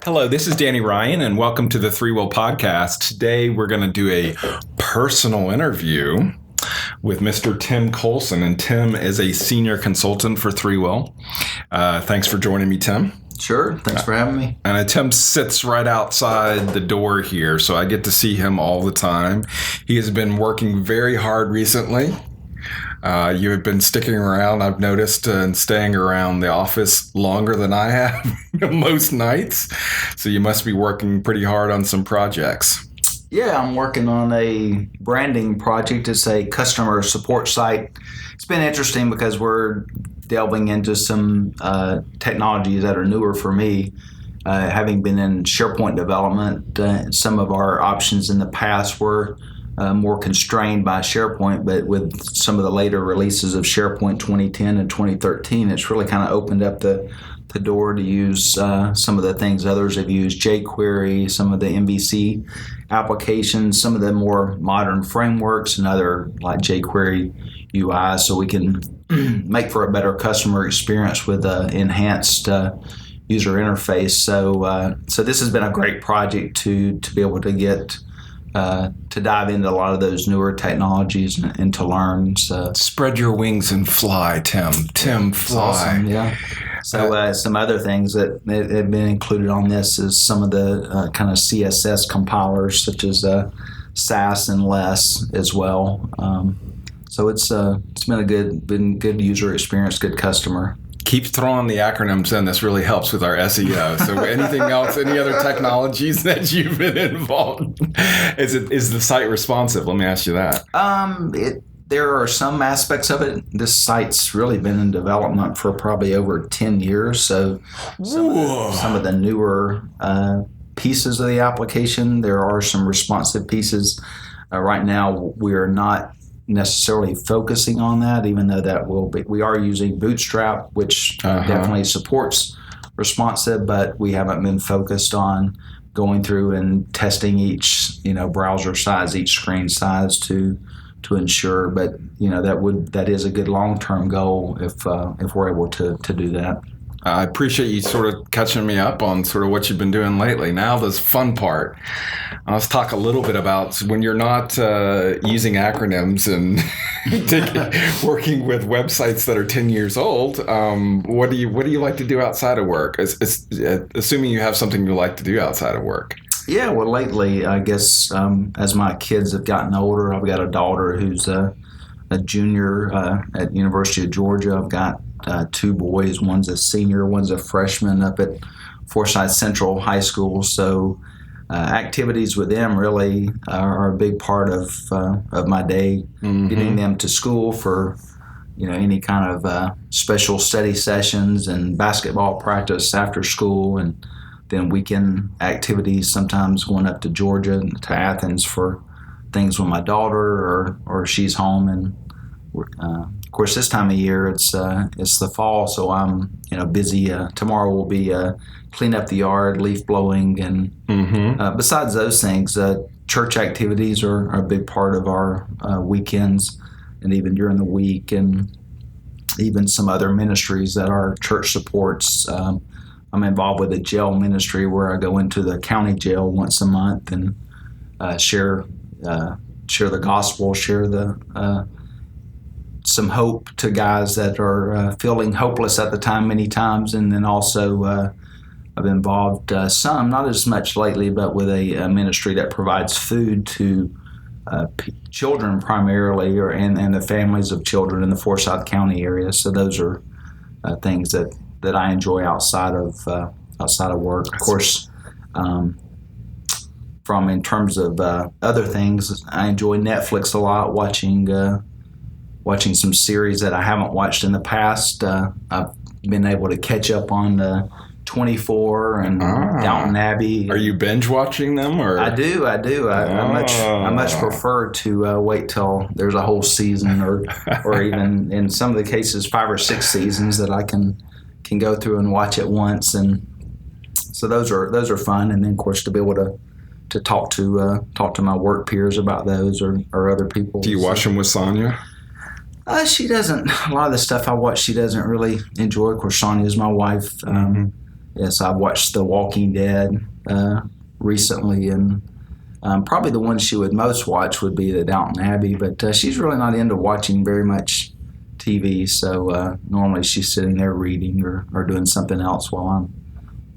Hello, this is Danny Ryan, and welcome to the Three Will Podcast. Today, we're going to do a personal interview with Mr. Tim Colson, and Tim is a senior consultant for Three Will. Thanks for joining me, Tim. Sure. Thanks for having me. And Tim sits right outside the door here, so I get to see him all the time. He has been working very hard recently. You have been sticking around, I've noticed, and staying around the office longer than I have most nights. So you must be working pretty hard on some projects. Yeah, I'm working on a branding project. It's a customer support site. It's been interesting because we're delving into some technologies that are newer for me. Having been in SharePoint development, some of our options in the past were more constrained by SharePoint, but with some of the later releases of SharePoint 2010 and 2013, it's really kind of opened up the door to use some of the things others have used, jQuery, some of the MVC applications, some of the more modern frameworks, and other like jQuery UI, so we can make for a better customer experience with enhanced user interface. So this has been a great project to be able to get to dive into a lot of those newer technologies and to learn. So spread your wings and fly, Tim. Tim, fly. Awesome, yeah. So some other things that have been included on this is some of the kind of CSS compilers, such as Sass and Less as well. So it's been a good user experience, good customer. Keep throwing the acronyms in. This really helps with our SEO. So anything else, any other technologies that you've been involved in? Is the site responsive? Let me ask you that. There are some aspects of it. This site's really been in development for probably over 10 years. So some of the newer pieces of the application, there are some responsive pieces. Right now, we are not necessarily focusing on that, even though that will be. We are using Bootstrap, which definitely supports responsive, but we haven't been focused on going through and testing each, browser size, each screen size to ensure. But that is a good long-term goal if we're able to do that. I appreciate you sort of catching me up on sort of what you've been doing lately. Now, this fun part. Let's talk a little bit about when you're not using acronyms and working with websites that are 10 years old. What do you like to do outside of work? Assuming you have something you like to do outside of work. Yeah, well, lately, I guess as my kids have gotten older, I've got a daughter who's a junior at University of Georgia. I've got two boys. One's a senior, one's a freshman up at Forsyth Central High School. So activities with them really are a big part of my day. Mm-hmm. Getting them to school for any kind of special study sessions and basketball practice after school, and then weekend activities. Sometimes going up to Georgia, to Athens for things with my daughter, or she's home. And of course, this time of year it's the fall, so I'm busy. Tomorrow will be clean up the yard, leaf blowing, and besides those things, church activities are a big part of our weekends, and even during the week, and even some other ministries that our church supports. I'm involved with a jail ministry where I go into the county jail once a month and share the gospel, share some hope to guys that are feeling hopeless at the time many times. And then also I've involved some, not as much lately, but with a ministry that provides food to children primarily, and the families of children in the Forsyth County area. So those are things that I enjoy outside of work. Of course, in terms of other things, I enjoy Netflix a lot, watching some series that I haven't watched in the past. I've been able to catch up on 24 and Downton Abbey. Are you binge watching them, or? I do. I much prefer to wait till there's a whole season, or even in some of the cases 5 or 6 seasons that I can go through and watch at once. And so those are fun. And then of course to be able to talk to my work peers about those or other people. Do you watch them with Sonia? She doesn't. A lot of the stuff I watch, she doesn't really enjoy. Of course, Sonia is my wife. yes, I watched The Walking Dead recently, and probably the one she would most watch would be the Downton Abbey. But she's really not into watching very much TV, so normally she's sitting there reading or doing something else while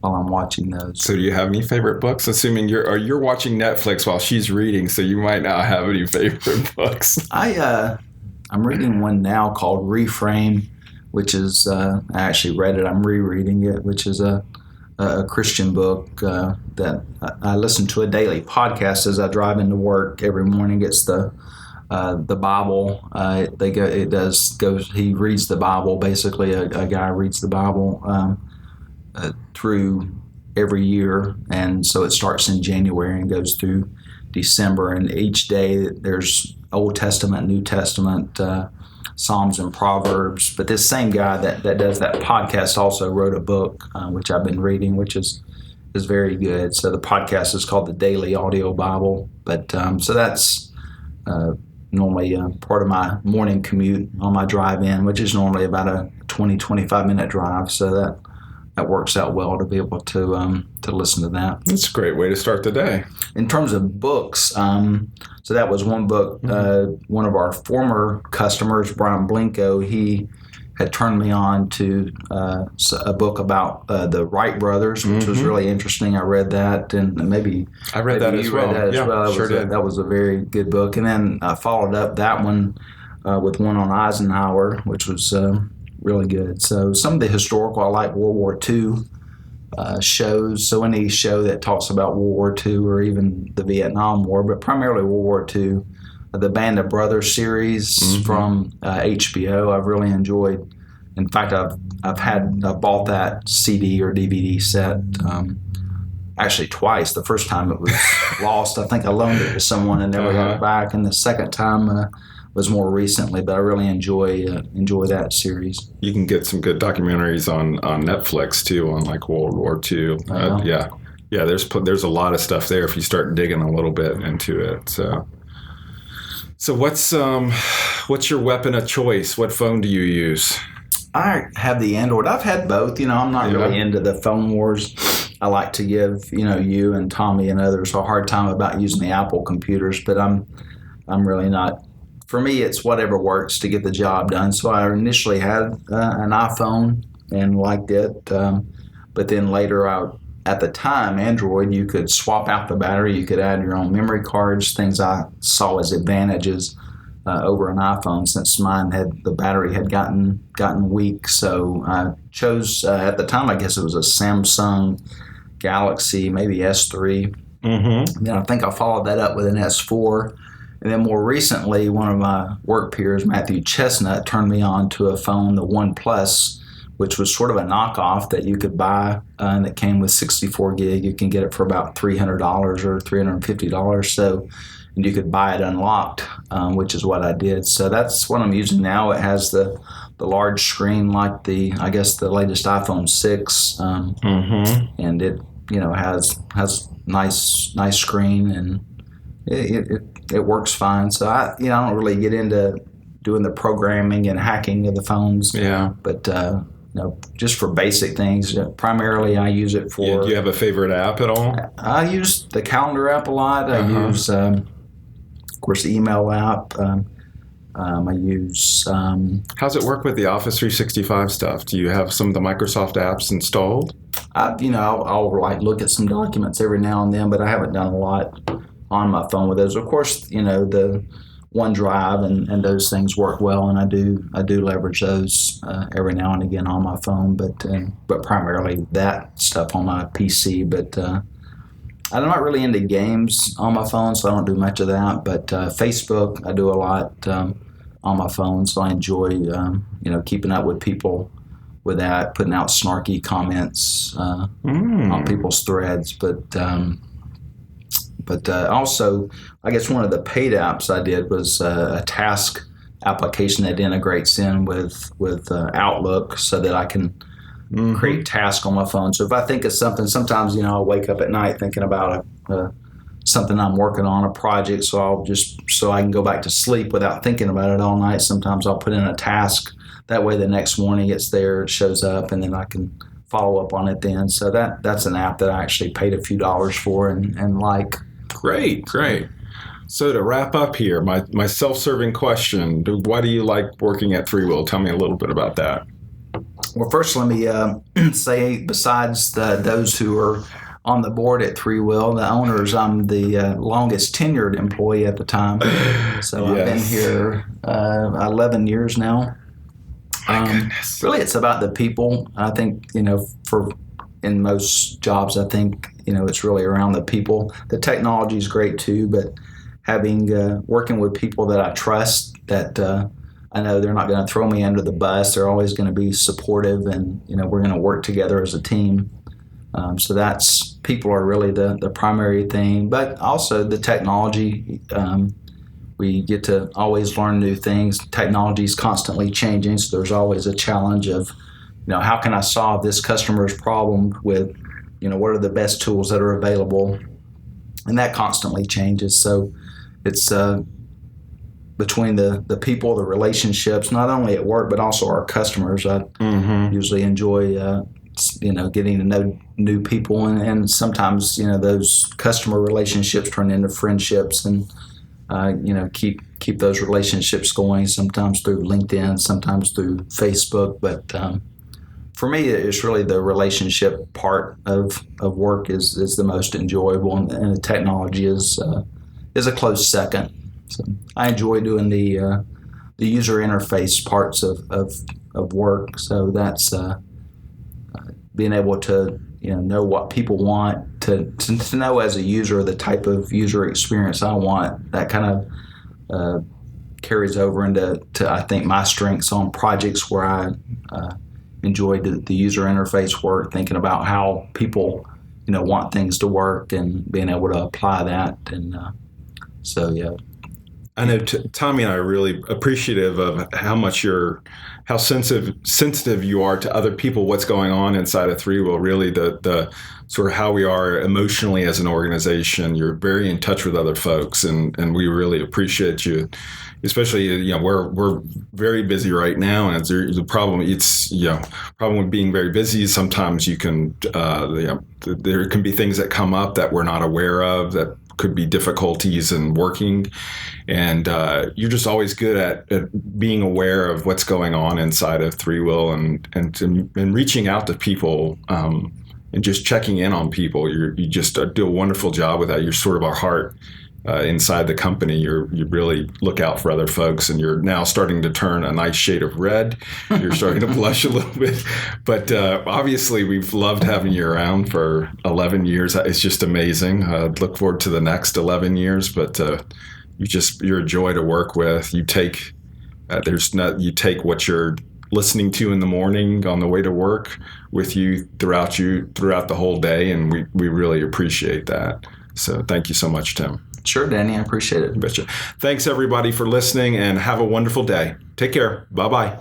I'm watching those. So do you have any favorite books? Assuming you're watching Netflix while she's reading, so you might not have any favorite books. I'm reading one now called Reframe, which is I actually read it. I'm rereading it, which is a Christian book that I listen to a daily podcast as I drive into work every morning. It's the Bible. He reads the Bible. Basically, a guy reads the Bible through every year, and so it starts in January and goes through December. And each day there's Old Testament, New Testament, Psalms and Proverbs. But this same guy that does that podcast also wrote a book, which I've been reading, which is very good. So the podcast is called the Daily Audio Bible. But so that's normally part of my morning commute on my drive in, which is normally about a 20-25 minute drive. So that works out well to be able to listen to that. That's a great way to start the day. In terms of books, so that was one book. One of our former customers, Brian Blinko, he had turned me on to a book about the Wright brothers, which was really interesting. I read that, and maybe I read that as well. That was a very good book. And then I followed up that one with one on Eisenhower, which was really good. So some of the historical, I like World War II shows. So any show that talks about World War II or even the Vietnam War, but primarily World War II, the Band of Brothers series from HBO, I've really enjoyed. In fact, I've bought that CD or DVD set actually twice. The first time it was lost. I think I loaned it to someone and never got it back. And the second time was more recently, but I really enjoy that series. You can get some good documentaries on Netflix too, on like World War II. Yeah. There's a lot of stuff there if you start digging a little bit into it. So what's your weapon of choice? What phone do you use? I have the Android. I've had both. I'm not really into the phone wars. I like to give you and Tommy and others a hard time about using the Apple computers, but I'm really not. For me, it's whatever works to get the job done. So I initially had an iPhone and liked it, but then later, at the time, Android, you could swap out the battery, you could add your own memory cards, things I saw as advantages over an iPhone, since the battery had gotten weak. So I chose at the time, I guess it was a Samsung Galaxy, maybe S3. Then I think I followed that up with an S4. And then more recently, one of my work peers, Matthew Chestnut, turned me on to a phone, the OnePlus, which was sort of a knockoff that you could buy, and that came with 64 gig. You can get it for about $300 or $350. So, and you could buy it unlocked, which is what I did. So that's what I'm using now. It has the large screen like the latest iPhone 6, and it has nice screen, and it works fine. So I don't really get into doing the programming and hacking of the phones. Yeah. But just for basic things, primarily I use it for. Do you have a favorite app at all? I use the calendar app a lot. I use, of course, the email app. I use. How's it work with the Office 365 stuff? Do you have some of the Microsoft apps installed? I'll like look at some documents every now and then, but I haven't done a lot on my phone with those. Of course, the OneDrive and those things work well, and I do leverage those every now and again on my phone, but primarily that stuff on my PC. But I'm not really into games on my phone, so I don't do much of that. But Facebook, I do a lot on my phone, so I enjoy keeping up with people with that, putting out snarky comments on people's threads, But also, I guess one of the paid apps I did was a task application that integrates in with Outlook, so that I can create tasks on my phone. So if I think of something, sometimes I'll wake up at night thinking about something I'm working on, a project. So I can go back to sleep without thinking about it all night. Sometimes I'll put in a task. That way, the next morning it's there, it shows up, and then I can follow up on it then. So that's an app that I actually paid a few dollars for and like. Great. So to wrap up here, my self-serving question, why do you like working at Threewill? Tell me a little bit about that. Well, first, let me say, besides those who are on the board at Threewill, the owners, I'm the longest tenured employee at the time. So I've been here 11 years now. My goodness. Really, it's about the people. I think, in most jobs, I think, it's really around the people. The technology is great too, but working with people that I trust, that I know they're not going to throw me under the bus. They're always going to be supportive, and we're going to work together as a team. So people are really the primary thing, but also the technology. We get to always learn new things. Technology is constantly changing, so there's always a challenge of, how can I solve this customer's problem with, what are the best tools that are available, and that constantly changes. So it's between the people, the relationships, not only at work but also our customers. I usually enjoy getting to know new people, and sometimes those customer relationships turn into friendships, and keep those relationships going. Sometimes through LinkedIn, sometimes through Facebook, but for me, it's really the relationship part of work is the most enjoyable, and the technology is a close second. So I enjoy doing the user interface parts of work. So that's being able to know what people want, to know as a user the type of user experience I want. That kind of carries over into I think my strengths on projects where I enjoy the user interface work, thinking about how people want things to work and being able to apply that. And I know Tommy and I are really appreciative of how sensitive you are to other people, what's going on inside of Threewill, really the sort of how we are emotionally as an organization. You're very in touch with other folks, and we really appreciate you. Especially, we're very busy right now, and there's a problem. It's problem with being very busy. Sometimes you can there can be things that come up that we're not aware of, that could be difficulties in working, and you're just always good at being aware of what's going on inside of Threewill, and reaching out to people, and just checking in on people. You just do a wonderful job with that. You're sort of our heart inside the company. You really look out for other folks, and you're now starting to turn a nice shade of red. You're starting to blush a little bit, but obviously we've loved having you around for 11 years. It's just amazing. Look forward to the next 11 years, but you're a joy to work with. You take what you're listening to in the morning on the way to work with you throughout the whole day, and we really appreciate that. So thank you so much, Tim. Sure, Danny. I appreciate it. Betcha. Thanks, everybody, for listening, and have a wonderful day. Take care. Bye-bye.